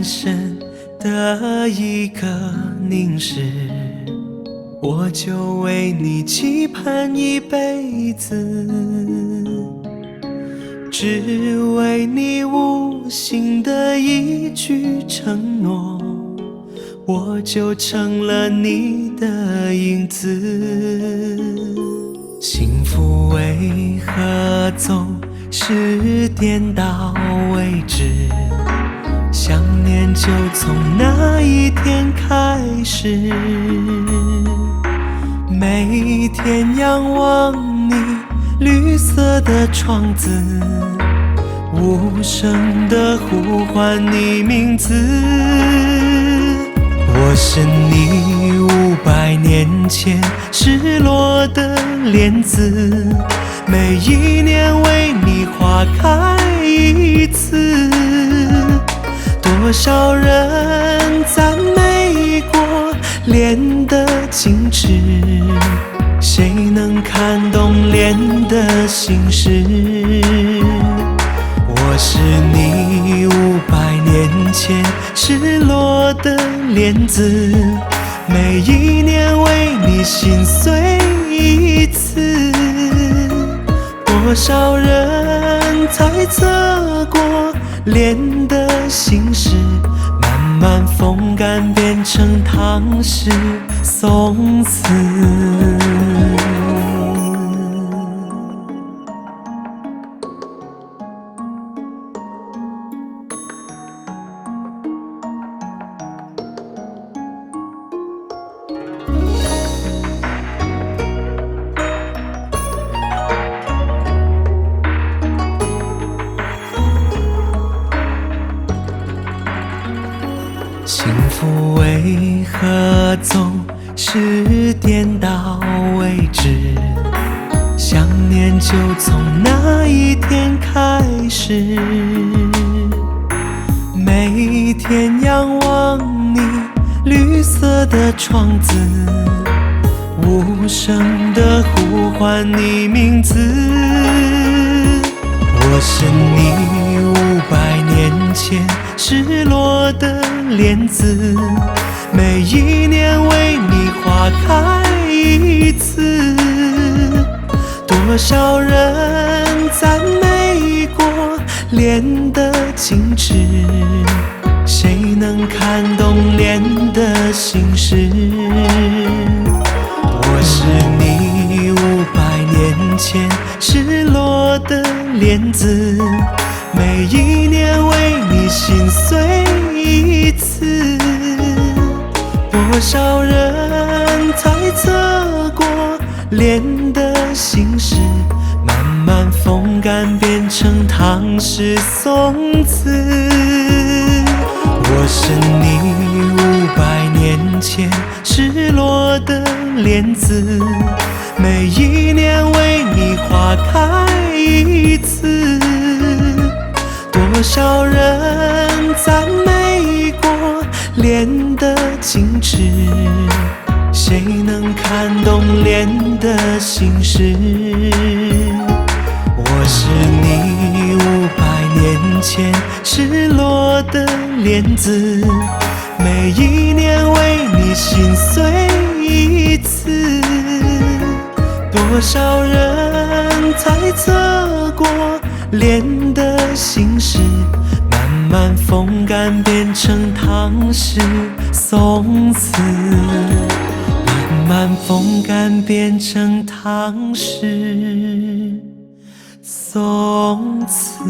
深的一个凝视，我就为你期盼一辈子，只为你无心的一句承诺，我就成了你的影子。幸福为何总是颠倒位置？想念就从那一天开始，每天仰望你绿色的窗子，无声地呼唤你名字。我是你500年前失落的莲子，每一年为你花开一次。多少人赞美过莲的精致，谁能看懂莲的心事？我是你500年前失落的莲子，每一年为你心碎一次。多少人猜测过莲的心事，慢慢风干变成唐诗宋词。幸福为何总是颠倒位置？想念就从那一天开始，每天仰望你绿色的窗子，无声地呼唤你名字。我是你500年前失落的莲子，每一年为你花开一次。多少人赞美过莲的精致，谁能看懂莲的心事？我是你500年前失落的莲子，每一年为你心碎一次。多少人猜测过莲的心事，慢慢风干变成唐诗宋词。我是你500年前失落的莲子，每一年为你花开一次。多少人赞美过莲的精致，谁能看懂莲的心事？我是你500年前失落的莲子，每一年为你心碎一次。多少人猜测过莲的心事，慢慢风干变成唐诗宋词，慢慢风干变成唐诗宋词。